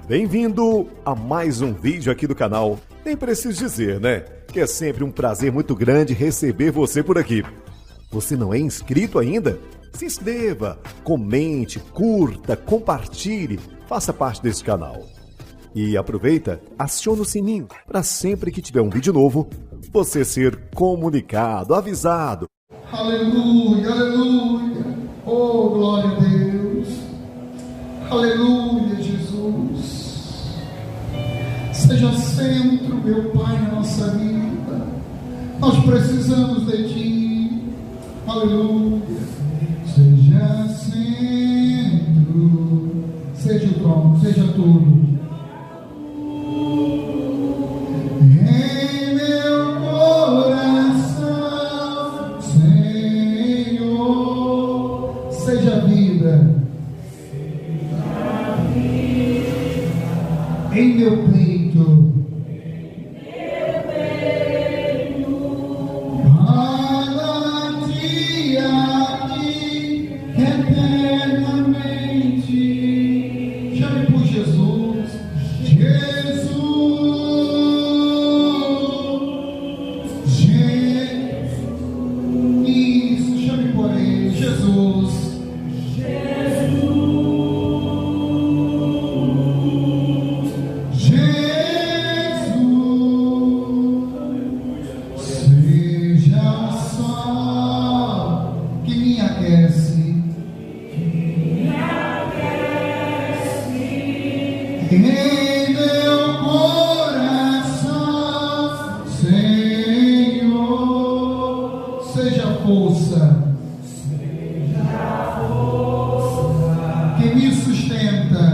Bem-vindo a mais um vídeo aqui do canal. Nem preciso dizer, né? Que é sempre um prazer muito grande receber você por aqui. Você não é inscrito ainda? Se inscreva, comente, curta, compartilhe, faça parte desse canal. E aproveita, aciona o sininho para sempre que tiver um vídeo novo, você ser comunicado, avisado. Aleluia, aleluia. Oh, glória a Deus. Aleluia, Jesus. Seja centro, meu Pai, na nossa vida. Nós precisamos de Ti. Aleluia. Seja centro, seja o trono, seja tudo. Em meu coração, Senhor, seja vida. Em meu peito, para Ti aqui eternamente. Chame por Jesus, Jesus, Jesus. Isso, chame por Ele, Jesus. Em meu coração, Senhor, seja a força que me sustenta,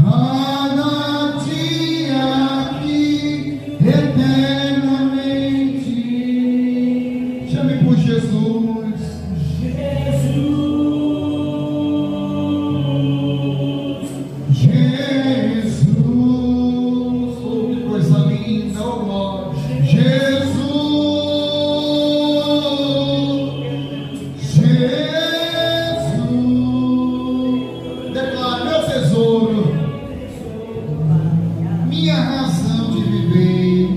para Ti aqui eternamente. Chame por Jesus, Jesus, oh, que coisa linda, oh glória, Jesus, Jesus, declara: meu tesouro, minha razão de viver,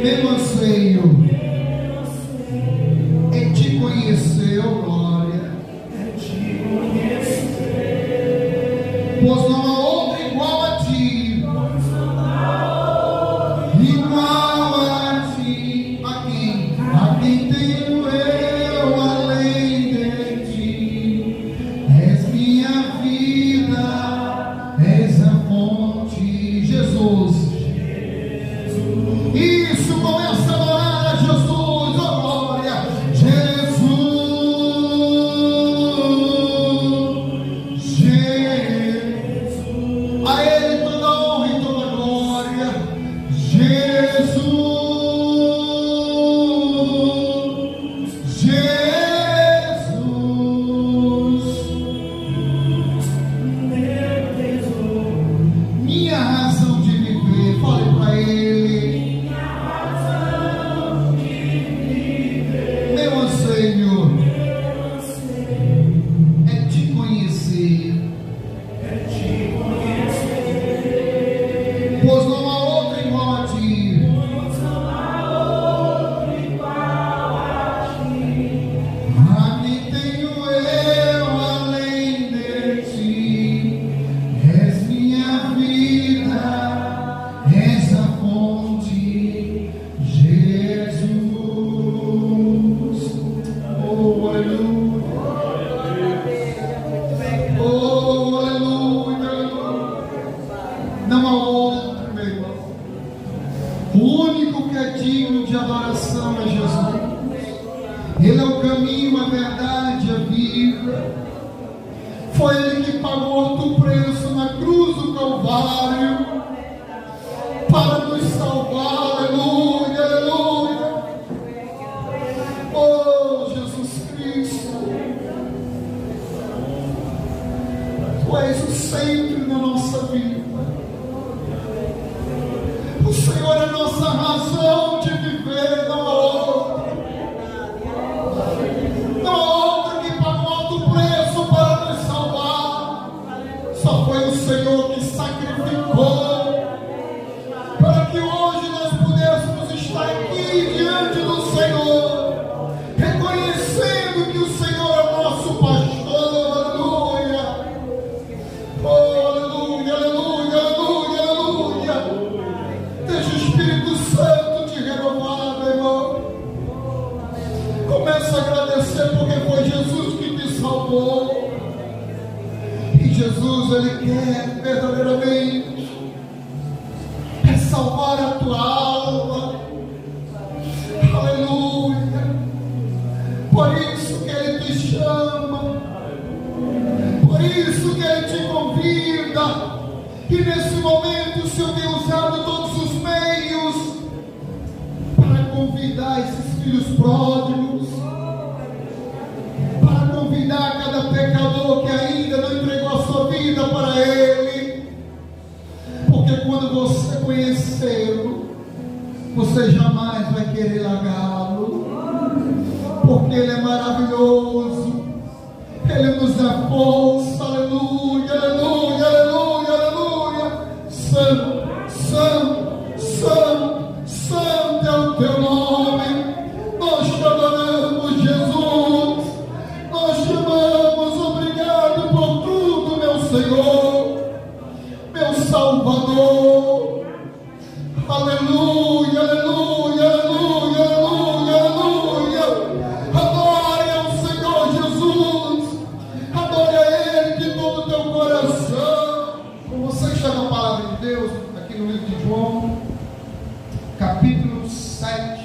meu anseio é Te conhecer, oh glória. Pois não há outro igual a Ti, igual a Ti. A quem tenho eu além de Ti? És minha vida, és a fonte, Jesus. Isso, começa a adorar a Jesus, oh glória, Jesus. A Ele toda honra e toda glória, Jesus, Jesus, minha razão de viver. Fale para Ele, meu anseio é Te conhecer. Pois não há outro igual a Ti. A quem tenho eu além de Ti? És minha vida, és a fonte, Jesus. Oh, aleluia. Oh, aleluia, aleluia. Não há outro, meu irmão. O único que é digno de adoração é Jesus. Ele é o caminho, a verdade, a vida. Foi Ele que pagou alto preço na cruz do Calvário para nos salvar. Aleluia, aleluia. Oh, Jesus Cristo, Tu és o centro da nossa vida. O Senhor é a nossa razão de viver, não há outra. Começa a agradecer porque foi Jesus que te salvou. E Jesus, Ele quer verdadeiramente salvar a tua alma. Aleluia. Por isso que Ele te chama. Por isso que Ele te convida. E nesse momento o Senhor tem usado todos os meios para convidar esses filhos pródigos, para convidar cada pecador que ainda não entregou a sua vida para Ele. Porque quando você conhecê-lo, você jamais vai querer largá-lo. Porque Ele é maravilhoso. Ele nos dá força. Aleluia, aleluia, aleluia, aleluia. Santo, santo, santo, santo é o teu nome. Nós te adoramos, Jesus. Nós te amamos. Obrigado por tudo, meu Senhor, meu Salvador. Aleluia, aleluia, aleluia, aleluia, aleluia. Adore ao Senhor Jesus. Adore a Ele de todo o teu coração. Com você está na palavra de Deus, aqui no livro de João, capítulo 7,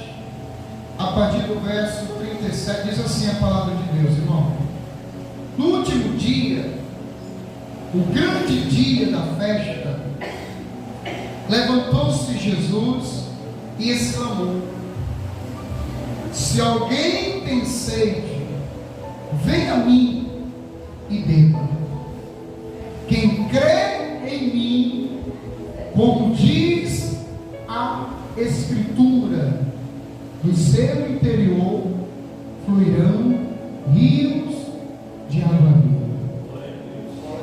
a partir do verso 37, diz assim a palavra de Deus, irmão. No último dia, o grande dia da festa, levantou-se Jesus e exclamou: se alguém tem sede, venha a mim e beba. Quem crê em mim, como diz a Escritura, do seu interior fluirão rios de água viva.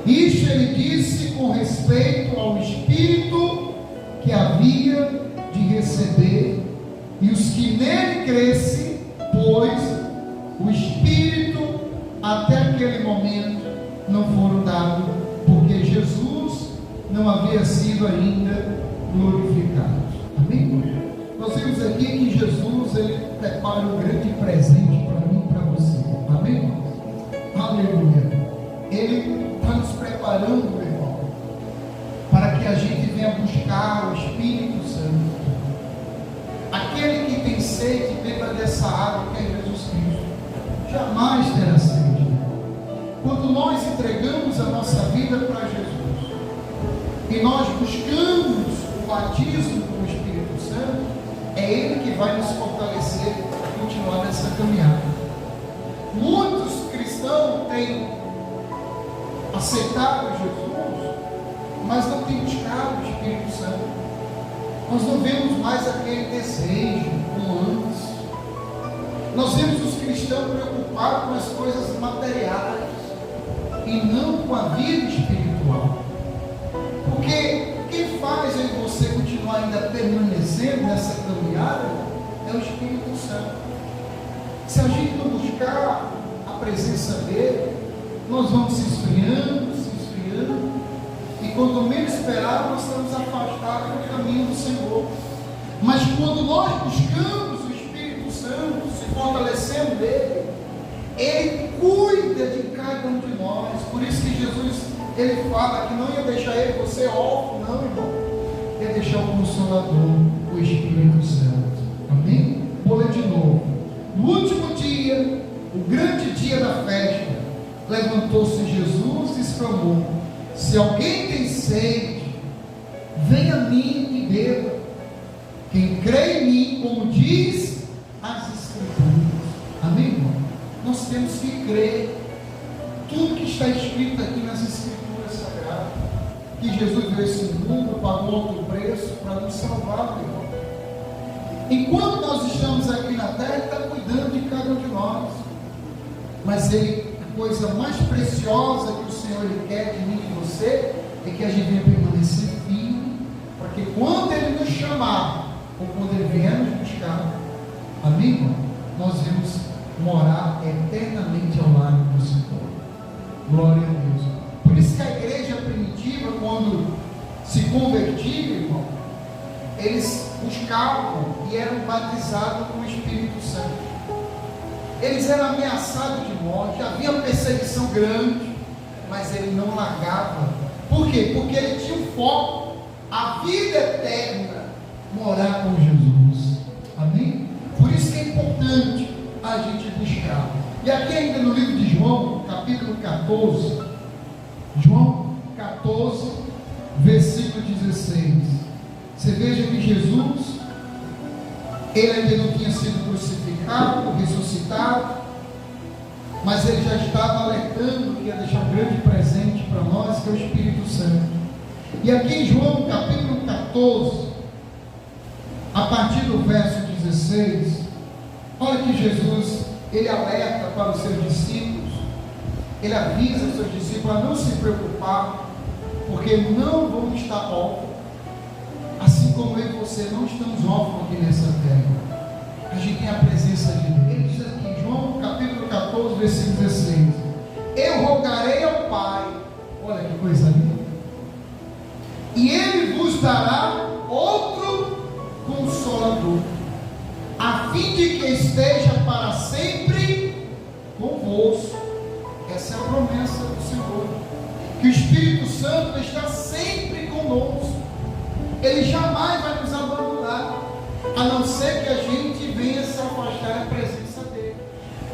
Isto ele disse com respeito ao Espírito que havia de receber, e os que nele crescem, pois o Espírito até aquele momento não foram dados, porque Jesus não havia sido ainda glorificado. Amém? Nós vimos aqui que Jesus, Ele prepara um grande presente para mim e para você. Amém? Aleluia. Ele está nos preparando, meu irmão, para que a gente venha buscar o Espírito Santo. Aquele que tem sede, beba dessa água que é Jesus Cristo, jamais terá sede. Quando nós entregamos a nossa vida para Jesus e nós buscamos o batismo com o Espírito Santo, é Ele que vai nos fortalecer para continuar nessa caminhada. Muitos cristãos têm aceitado Jesus, mas não têm buscado o Espírito Santo. Nós não vemos mais aquele desejo como antes. Nós vemos os cristãos preocupados com as coisas materiais e não com a vida espiritual. Porque quem faz eu e você continuar ainda permanecendo nessa caminhada é o Espírito Santo. Se a gente não buscar a presença dele, nós vamos se esfriando, e quando menos esperar, nós estamos afastados do caminho do Senhor. Mas quando nós buscamos o Espírito Santo, se fortalecendo dele, ele cuida de cada um de nós. Por isso que Jesus, ele fala que não ia deixar ele, você órfão, não, irmão. Ia deixar o Consolador, o Espírito Santo. Amém? Vou ler de novo. No último dia, o grande dia da festa, levantou-se Jesus e exclamou: se alguém tem sede, venha a mim e beba. Quem crê em mim, como diz as Escrituras. Amém, irmão? Nós temos que crer tudo que está escrito aqui nas Escrituras Sagradas, que Jesus veio a esse mundo, pagou alto preço para nos salvar, meu irmão. Enquanto nós estamos aqui na terra, Ele está cuidando de cada um de nós. Mas a coisa mais preciosa que o Senhor Ele quer de mim e de você é que a gente venha permanecer firme, para que quando Ele nos chamar, ou quando Ele vier nos buscar, amém, irmão? Nós vamos morar eternamente ao lado do Senhor. Glória a Deus. Por isso que a igreja primitiva, quando se convertia, irmão, eles buscavam e eram batizados com o Espírito Santo. eles eram ameaçados de morte, havia perseguição grande, mas ele não largava. Por quê? Porque ele tinha um foco, a vida eterna, morar com Jesus. Amém? Por isso que é importante a gente buscar. E aqui ainda no livro de João, capítulo 14, João 14, versículo 16, você veja que Jesus, ele ainda não tinha sido crucificado, ressuscitado, mas ele já estava alertando que ia deixar um grande presente para nós, que é o Espírito Santo. E aqui em João capítulo 14, a partir do verso 16, olha que Jesus, ele alerta para os seus discípulos, ele avisa os seus discípulos a não se preocupar, porque não vão estar órfãos, assim como eu e você não estamos órfãos aqui nessa terra. A gente tem a presença de Deus. Ele diz aqui, João capítulo 14, versículo 16: eu rogarei ao Pai, olha que coisa linda, e Ele vos dará outro Consolador, a fim de que esteja para sempre convosco. Essa é a promessa do Senhor, que o Espírito Santo está sempre conosco. Ele jamais vai nos abandonar, a não ser que a gente venha se afastar da presença dele.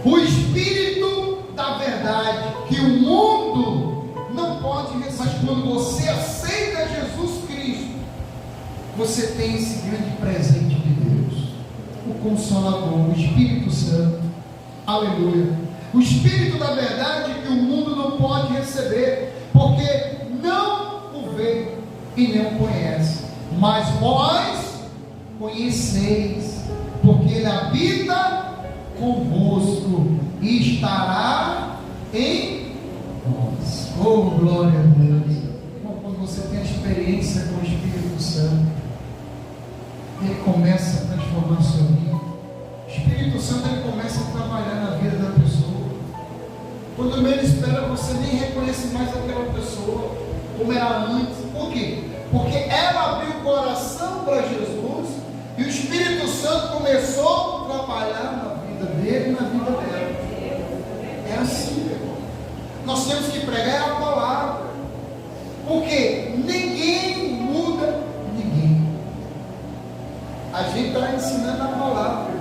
O Espírito da verdade, que o mundo não pode receber, mas quando você aceita Jesus Cristo, você tem esse grande presente de Deus, o Consolador, o Espírito Santo. Aleluia. O Espírito da verdade que o mundo não pode receber, porque não o vê e nem o conhece, mas vós conheceis, porque ele habita convosco e estará em nós. Oh, glória a Deus. Quando você tem a experiência com o Espírito Santo, ele começa a transformar a sua vida. O Espírito Santo, ele começa a trabalhar na vida da pessoa. Quando menos espera, você nem reconhece mais aquela pessoa como era antes. Por quê? Porque ela abriu o coração para Jesus e o Espírito Santo começou a trabalhar na vida dele e na vida dela. É assim, meu irmão. Nós temos que pregar a palavra, porque ninguém muda ninguém. A gente está ensinando a palavra,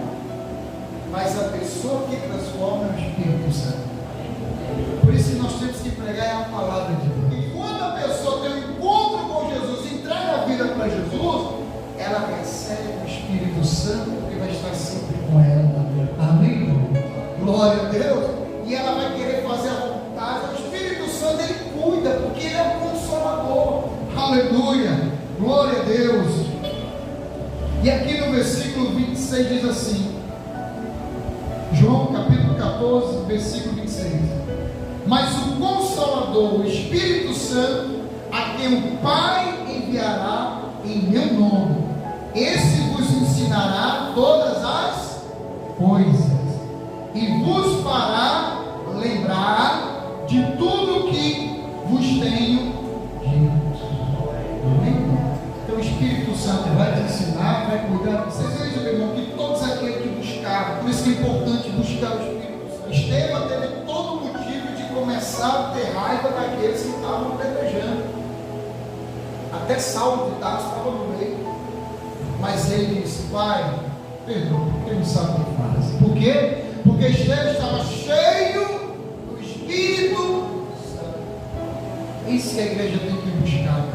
mas a pessoa que transforma é o Espírito Santo. Por isso nós temos que pregar a palavra de Deus. E quando a pessoa tem um encontro com Jesus, entrega a vida para Jesus, ela recebe o Espírito Santo, que vai estar sempre com ela. Amém? Glória a Deus. E ela vai querer fazer a vontade. O Espírito Santo, ele cuida, porque ele é o Consolador. Aleluia. Glória a Deus. E aqui no versículo 26 diz assim, João capítulo 14, versículo 26: mas o Consolador, o Espírito Santo, a quem o Pai enviará em meu nome, esse vos ensinará todas as coisas e vos fará lembrar de tudo que vos tenho dito. Amém? Então o Espírito Santo vai te ensinar, vai cuidar. Vocês vejam, meu irmão, que todos aqueles que buscaram, por isso que é importante buscar o Espírito Santo. Estevão teve todo motivo de começar a ter raiva daqueles que estavam apedrejando. Até Saulo de Tarso estava no meio. Mas ele disse: Pai, perdoa, porque ele não sabe o que faz. Por quê? Porque Estevão estava cheio do Espírito Santo. Isso que a igreja tem que buscar.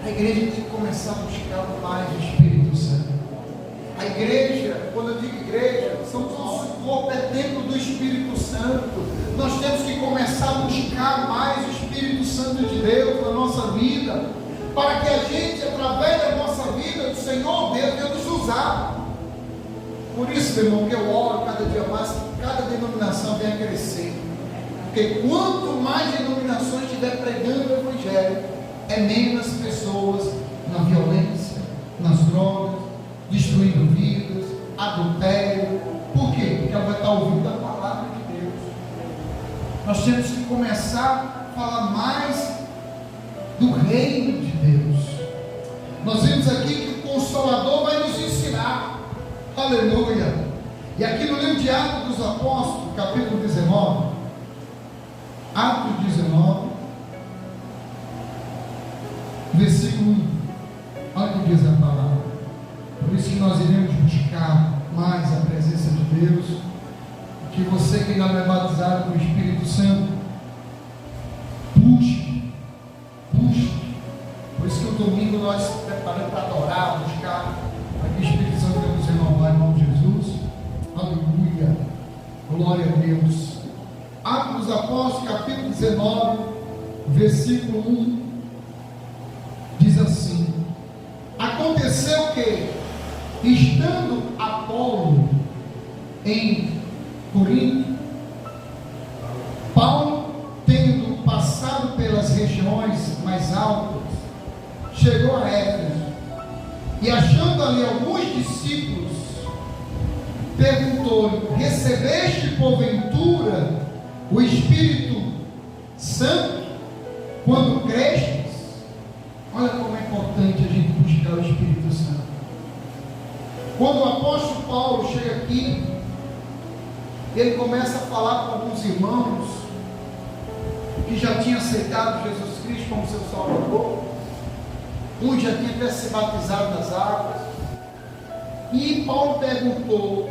A igreja tem que começar a buscar mais o Espírito Santo. A igreja, quando eu digo igreja, somos nosso corpo, é templo do Espírito Santo. Nós temos que começar a buscar mais o Espírito Santo de Deus na nossa vida, para que a gente, através da nossa vida, o Senhor Deus venha nos usar. Por isso, meu irmão, que eu oro cada dia mais, que cada denominação venha crescer. Porque quanto mais denominações estiver pregando o Evangelho, é menos pessoas na violência, nas drogas, destruindo vidas, adultério. Por quê? Porque ela vai estar ouvindo a palavra de Deus. Nós temos que começar a falar mais do reino de Deus. Nós vimos aqui que o Consolador vai nos ensinar. Aleluia. E aqui no livro de de Atos dos Apóstolos, capítulo 19, Atos 19, versículo 1, olha o que diz a palavra. Por isso que nós iremos buscar mais a presença de Deus, que você que ainda não é batizado com o Espírito Santo, busque. Por isso que o domingo nós preparamos para adorar, buscar, para que o Espírito Santo venha nos renovar em nome de Jesus. Aleluia, glória a Deus. Atos dos Apóstolos, capítulo 19, versículo 1, diz assim: aconteceu que, estando Apolo em Corinto, Paulo, tendo passado pelas regiões mais altas, chegou a Éfeso, e achando ali alguns discípulos, perguntou-lhe: recebeste porventura o Espírito Santo quando crestes? Olha como é importante a gente buscar o Espírito Santo. Quando o apóstolo Paulo chega aqui, ele começa a falar com alguns irmãos que já tinham aceitado Jesus Cristo como seu Salvador. Um já tinha até se batizado nas águas. E Paulo perguntou: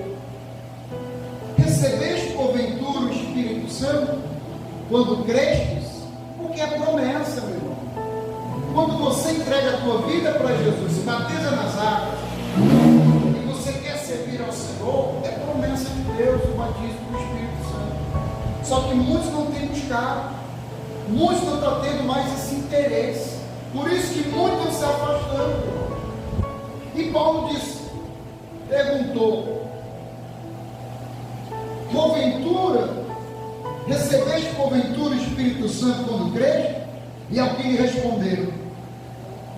recebeste porventura o Espírito Santo quando crestes? Porque é promessa, meu irmão. Quando você entrega a tua vida para Jesus, se batiza nas águas, e você quer servir ao Senhor, é promessa de Deus, o batismo do Espírito Santo. Só que muitos não têm buscado, muitos não estão tendo mais esse interesse. Por isso que muitos estão se afastando. E Paulo disse, perguntou: porventura, recebeste porventura o Espírito Santo quando creste? E ao que lhe responderam: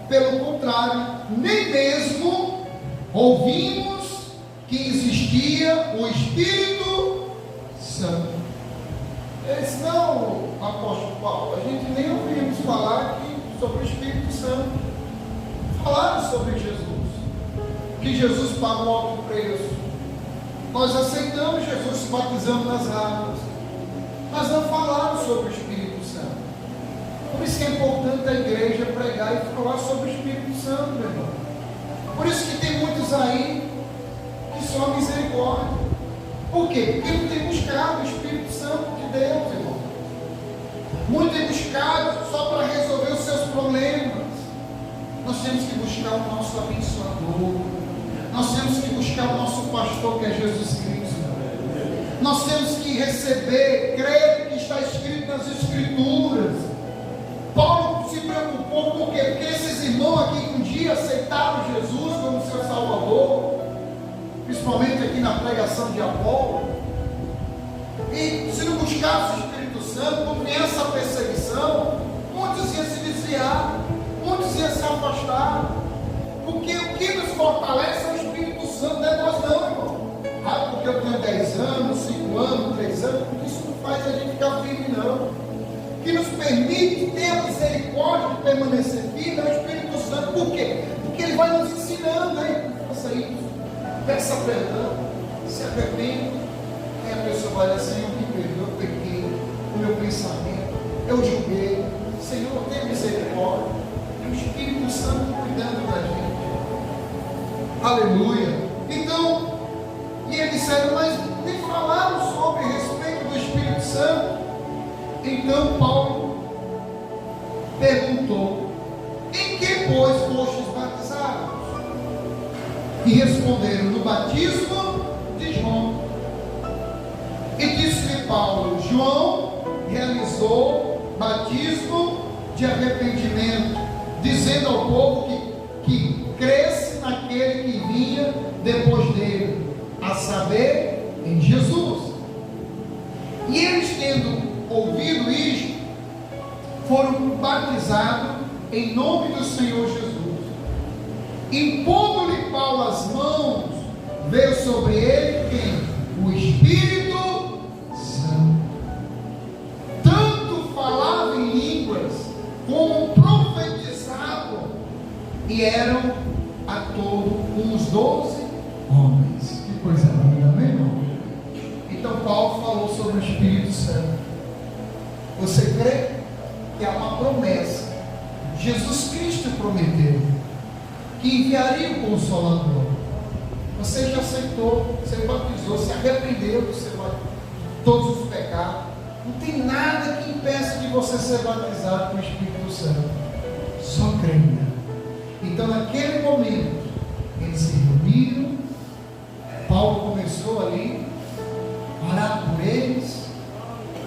pelo contrário, nem mesmo ouvimos que existia o Espírito Santo. Ele disse: não, apóstolo Paulo, a gente nem ouvimos falar aqui sobre o Espírito Santo. Falaram sobre Jesus, que Jesus pagou alto preço. Nós aceitamos Jesus, se batizamos nas águas, mas não falaram sobre o Espírito Santo. Por isso que é importante a igreja pregar e falar sobre o Espírito Santo, meu irmão. Por isso que tem muitos aí que só a misericórdia. Por quê? Porque não tem buscado o Espírito Santo de Deus, irmão. Muito tem buscado só para resolver os seus problemas. Nós temos que buscar o nosso abençoador. Nós temos que buscar o nosso pastor, que é Jesus Cristo. Nós temos que receber, crer que está escrito nas Escrituras. Paulo se preocupou, por quê? Porque esses irmãos aqui que um dia aceitaram Jesus como seu Salvador, principalmente aqui na pregação de Apolo, e se não buscasse o Espírito Santo, quando vinha essa perseguição, muitos iam se desviar, muitos iam se afastar, porque o que nos fortalece é o Espírito Santo, não é nós não, irmão. Ah, porque eu tenho 10 anos, 5 anos, 3 anos, isso não faz a gente ficar firme, não. Que nos permite ter a misericórdia de permanecer firme é o Espírito Santo. Por quê? Porque ele vai nos ensinando, hein? Faça isso, peça perdão, se arrependa. Aí a pessoa vai dizer: Senhor, me perdoa, eu pequei, o meu pensamento, eu julguei. Senhor, tenha misericórdia. É o Espírito Santo cuidando da gente. Aleluia. Então, e eles disseram: mas nem falaram sobre a respeito do Espírito Santo. Então Paulo perguntou: em que, pois, fostes batizados? E responderam: no batismo de João. E disse-lhe Paulo: João realizou batismo de arrependimento, dizendo ao povo que cresce naquele que vinha depois dele, a saber, em Jesus. E eles, tendo ouvido isto, foram batizados em nome do Senhor Jesus. Impondo-lhe Paulo as mãos, veio sobre ele quem? O Espírito Santo. Tanto falava em línguas como profetizavam, e eram a todo uns 12 homens. Que coisa linda, meu irmão? Então Paulo falou sobre o Espírito Santo. Você crê que é uma promessa? Jesus Cristo prometeu que enviaria o Consolador. Você já aceitou, você batizou, se arrependeu de todos os pecados. Não tem nada que impeça de você ser batizado com o Espírito Santo. Só creia. Então naquele momento, eles se reuniram. Paulo começou ali a orar por eles.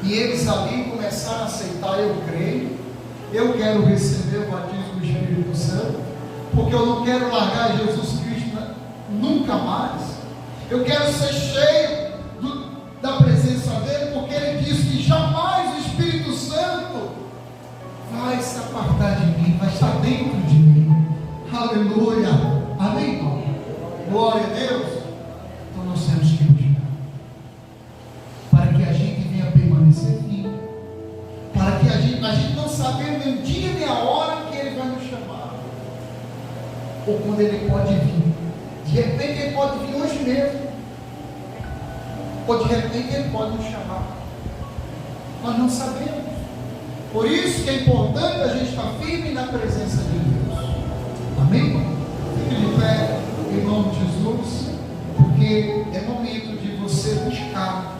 E eles ali começaram a aceitar: eu creio, eu quero receber o batismo do Espírito Santo, porque eu não quero largar Jesus Cristo nunca mais. Eu quero ser cheio da presença dele, porque ele disse que jamais o Espírito Santo vai se apartar de mim, vai estar dentro de mim. Aleluia, amém, irmão? Glória a Deus. Então nós temos que buscar, para que a gente venha permanecer firme, para que a gente não sabendo nem o dia nem a hora que ele vai nos chamar, ou quando ele pode vir. De repente ele pode vir hoje mesmo, ou de repente ele pode nos chamar. Nós não sabemos. Por isso que é importante a gente estar firme na presença de Deus. Amém? Fique de pé em nome de Jesus, porque é momento de você buscar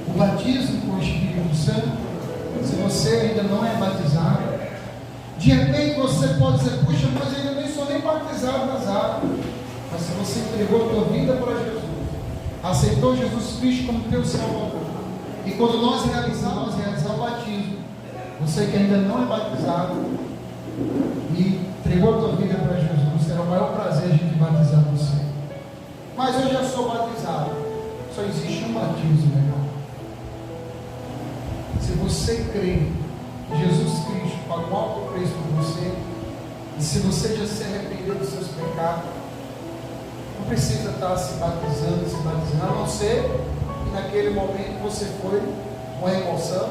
o batismo com o Espírito Santo. Se você ainda não é batizado, de repente você pode dizer: puxa, mas eu ainda nem sou nem batizado nas águas. Mas se você entregou a tua vida para Jesus, aceitou Jesus Cristo como teu Salvador, e quando nós realizar o batismo, você que ainda não é batizado e entregou a tua vida para Jesus, será o maior prazer a gente batizar você. Mas eu já sou batizado. Só existe um batismo, meu irmão. Se você crê que Jesus Cristo pagou alto preço por você, e se você já se arrependeu dos seus pecados, não precisa estar se batizando, a não ser que naquele momento você foi com a emoção,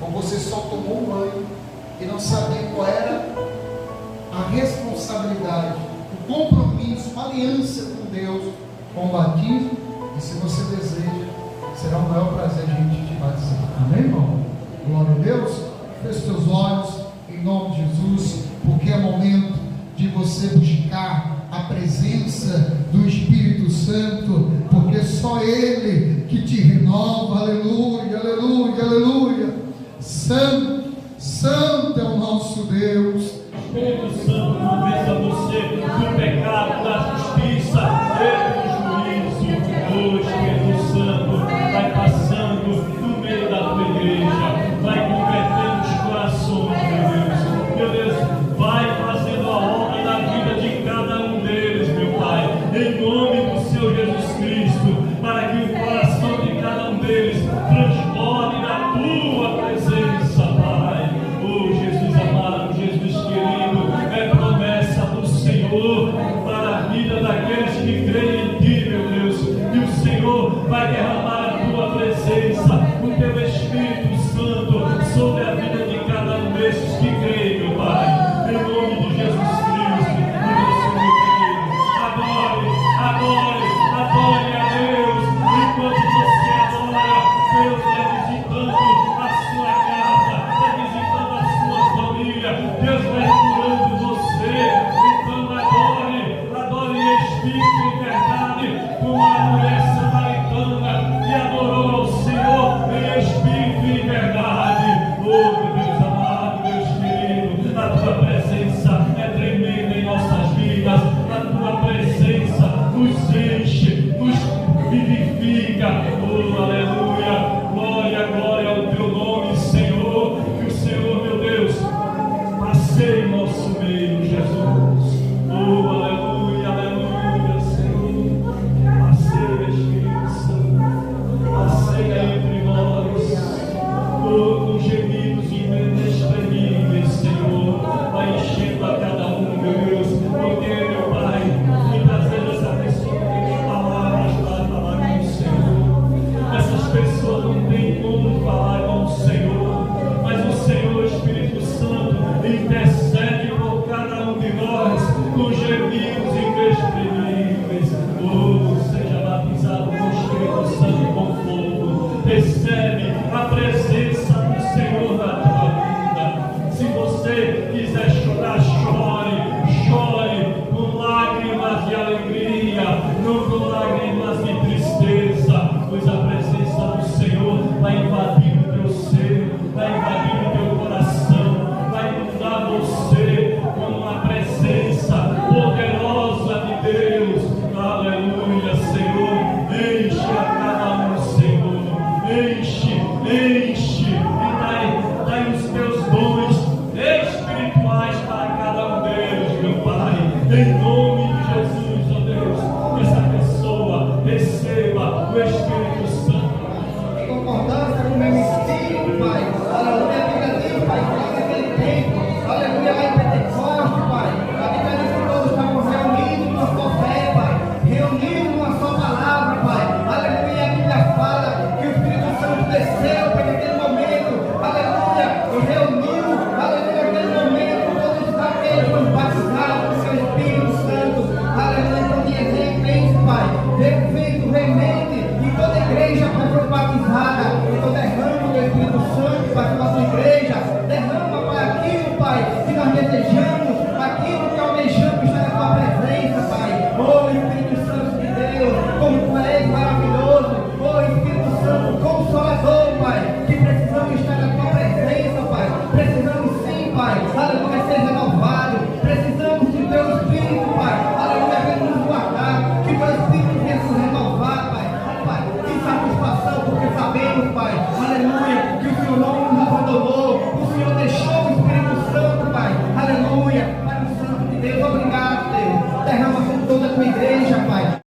ou você só tomou um banho e não sabia qual era a responsabilidade, o compromisso, a aliança com Deus, com o batismo. E se você deseja, será o maior prazer a gente te batizar. Amém, irmão? Glória a Deus. Feche seus olhos em nome de Jesus, porque é momento de você buscar a presença do Espírito Santo, porque só Ele que te renova. Aleluia, aleluia, aleluia. Santo, santo é o nosso Deus. Espírito Santo,